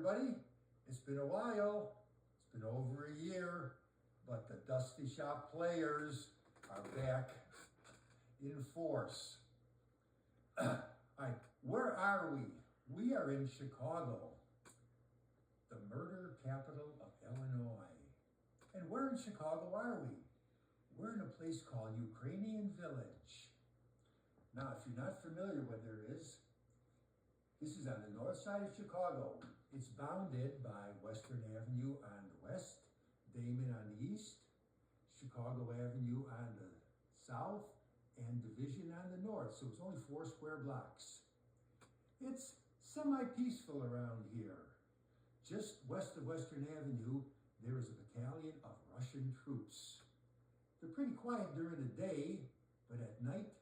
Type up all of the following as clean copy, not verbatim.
everybody. It's been a while. It's been over a year, but the Dusty Shop players are back in force. Where are we? We are in Chicago, the murder capital of Illinois. And where in Chicago are we? We're in a place called Ukrainian Village. Now, if you're not familiar with where it is, this is on the north side of Chicago. It's bounded by Western Avenue on the west, Damon on the east, Chicago Avenue on the south, and Division on the north. So it's only 4 square blocks. It's semi-peaceful around here. Just west of Western Avenue, there is a battalion of Russian troops. They're pretty quiet during the day, but at night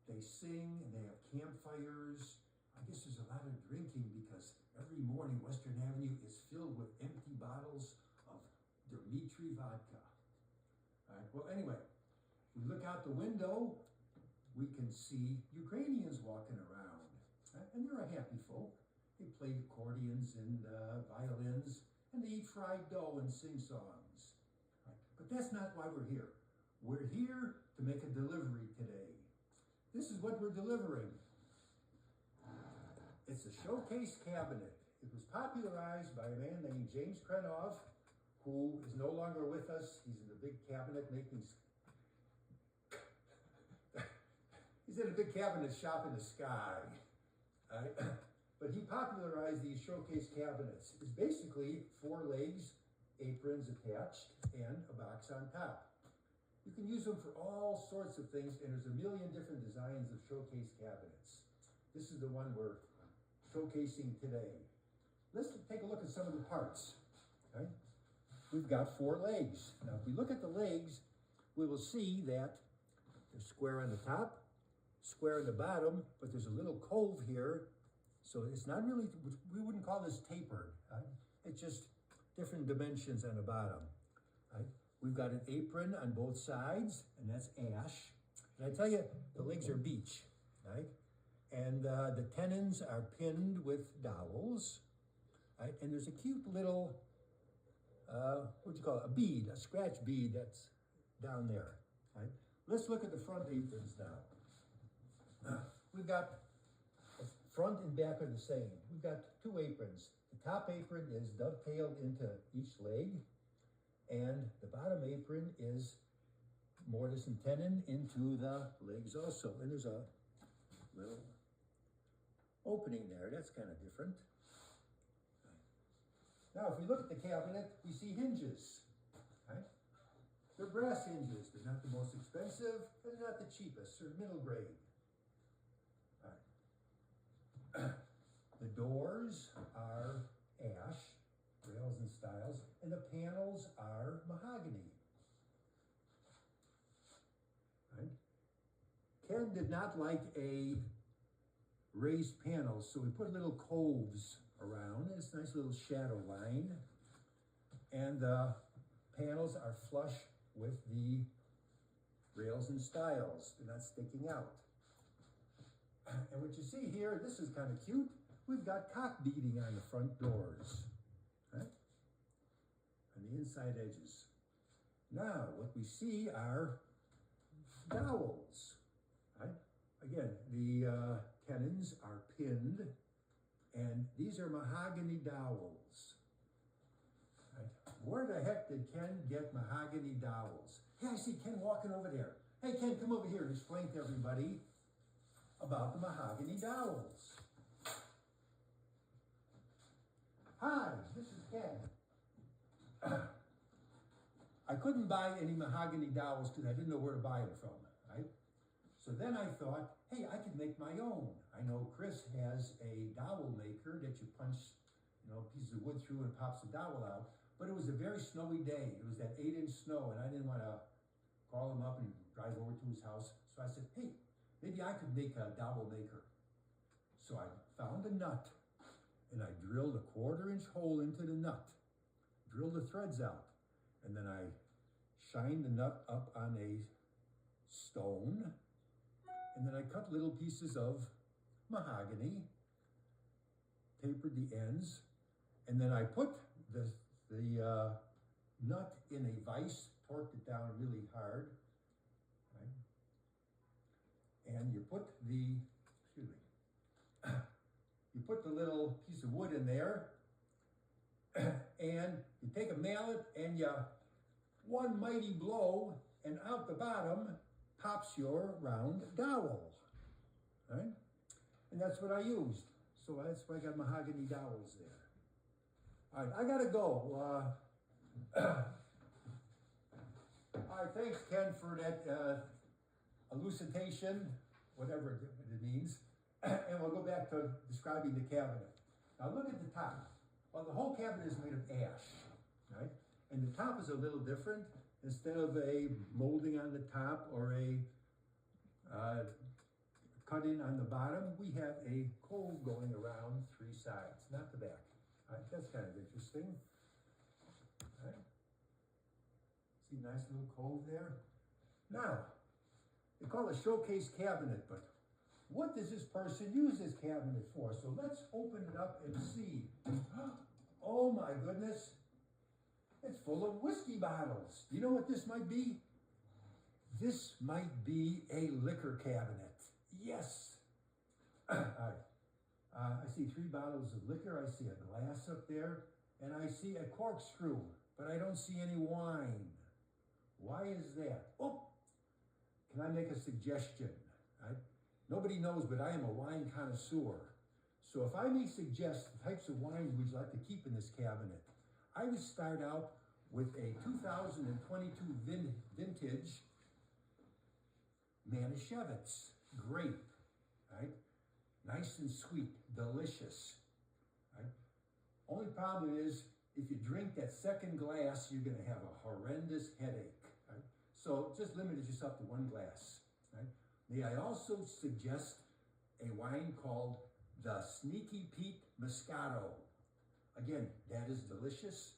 they sing and they have campfires. I guess there's a lot of drinking because every morning Western Avenue is filled with empty bottles of Dmitri vodka. All right, well, anyway, we look out the window, we can see Ukrainians walking around. And they're a happy folk. They play accordions and violins, and they eat fried dough and sing songs. Right. But that's not why we're here. We're here to make a delivery today. This is what we're delivering. It's a showcase cabinet. It was popularized by a man named James Krenov, who is no longer with us. He's in the big cabinet making... He's in a big cabinet shop in the sky. Right? But he popularized these showcase cabinets. It's basically 4 legs, aprons attached, and a box on top. You can use them for all sorts of things, and there's a million different designs of showcase cabinets. This is the one we're showcasing today. Let's take a look at some of the parts. Okay? We've got 4 legs. Now, if we look at the legs, we will see that they're square on the top, square on the bottom, but there's a little cove here. So it's not really, we wouldn't call this tapered. Right? It's just different dimensions on the bottom. Right? We've got an apron on both sides, and that's ash. And I tell you, the legs are beech. Right? And the tenons are pinned with dowels. Right? And there's a cute little, what do you call it? A bead, a scratch bead that's down there. Right? Let's look at the front aprons now. We've got front and back are the same. We've got 2 aprons. The top apron is dovetailed into each leg, and the bottom apron is mortise and tenon into the legs also. And there's a little opening there. That's kind of different. Now, if we look at the cabinet, we see hinges. Right? They're brass hinges. They're not the most expensive, and they're not the cheapest. They're middle grade. All right. The doors are ash, rails and stiles, and the panels are mahogany. Right? Ken did not like a raised panel, so we put little coves around. It's a nice little shadow line. And the panels are flush with the rails and stiles. They're not sticking out. And what you see here, this is kind of cute. We've got cock beading on the front doors, right? On the inside edges. Now, what we see are dowels, right? Again, the tenons are pinned, and these are mahogany dowels. Right? Where the heck did Ken get mahogany dowels? Hey, I see Ken walking over there. Hey, Ken, come over here and explain to everybody about the mahogany dowels. Hi, this is Ken. I couldn't buy any mahogany dowels because I didn't know where to buy them from, right? So then I thought, hey, I could make my own. I know Chris has a dowel maker that you punch, pieces of wood through and it pops the dowel out. But it was a very snowy day. It was that 8-inch snow, and I didn't want to call him up and drive over to his house. So I said, hey, maybe I could make a dowel maker. So I found a nut, and I drilled a 1/4-inch hole into the nut, drilled the threads out, and then I shined the nut up on a stone, and then I cut little pieces of mahogany, tapered the ends, And then I put the nut in a vise, torqued it down really hard. Right? And you put the, excuse me, you put the little piece of wood in there, and you take a mallet and you, one mighty blow, and out the bottom pops your round dowel. Right? And that's what I used. So that's why I got mahogany dowels there. All right, I gotta go. All right, thanks, Ken, for that elucidation, whatever it means. And we'll go back to describing the cabinet. Now look at the top. Well, the whole cabinet is made of ash, right? And the top is a little different. Instead of a molding on the top or a cutting on the bottom, we have a cove going around three sides, not the back. All right, that's kind of interesting. All right. See, nice little cove there. Now, they call it a showcase cabinet, but what does this person use this cabinet for? So let's open it up and see. Oh my goodness, it's full of whiskey bottles. You know what this might be? This might be a liquor cabinet. Yes. All right. I see 3 bottles of liquor. I see a glass up there, and I see a corkscrew, but I don't see any wine. Why is that? Oh, can I make a suggestion? Nobody knows, but I am a wine connoisseur. So if I may suggest the types of wines would you like to keep in this cabinet, I would start out with a 2022 vintage Manischewitz grape, right? Nice and sweet, delicious, right? Only problem is, if you drink that second glass, you're gonna have a horrendous headache, right? So just limit yourself to 1 glass, right? May I also suggest a wine called the Sneaky Pete Moscato. Again, that is delicious,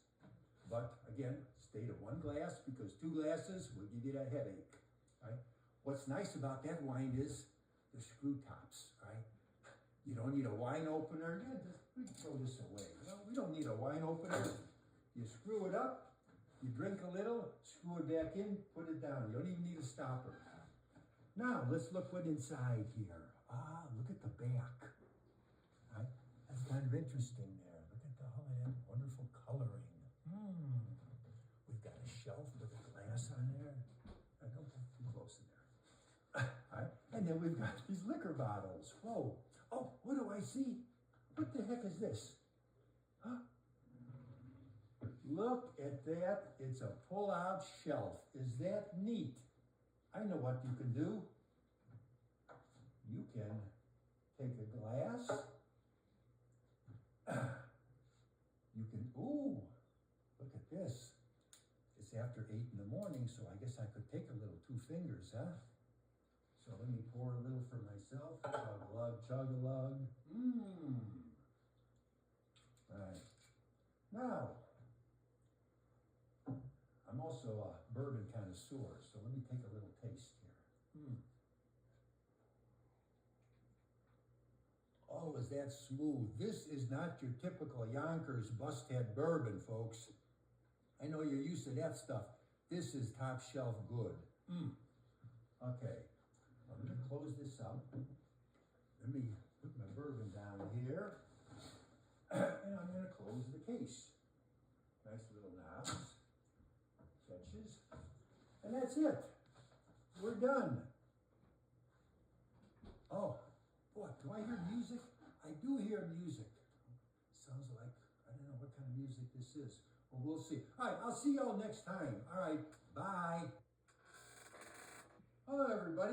but again, stay to 1 glass because 2 glasses will give you that headache, right? What's nice about that wine is the screw tops, right? You don't need a wine opener. Yeah, we throw this away. We don't need a wine opener. You screw it up, you drink a little, screw it back in, put it down. You don't even need a stopper. Now, let's look what's inside here. Ah, look at the back. Right? That's kind of interesting there. Look at all of that wonderful coloring. We've got a shelf with a glass on there. I don't get too close in there. All right? And then we've got these liquor bottles. Whoa. Oh, what do I see? What the heck is this? Huh? Look at that. It's a pull-out shelf. Is that neat? I know what you can do. You can take a glass. You can, ooh, look at this. It's after 8 in the morning, so I guess I could take a little 2 fingers, huh? So let me pour a little for myself. Chug-a-lug, chug-a-lug. All right. Now, I'm also a bourbon connoisseur, so let me take a little taste here. Oh, is that smooth? This is not your typical Yonkers Busthead bourbon, folks. I know you're used to that stuff. This is top shelf good. Okay, I'm gonna close this up. Let me put my bourbon down here. And I'm gonna close the case. Nice little knobs, catches, and that's it. We're done. Oh, what, do I hear music? I do hear music. Sounds like, I don't know what kind of music this is. Well, we'll see. All right, I'll see y'all next time. All right, bye. Hello, everybody.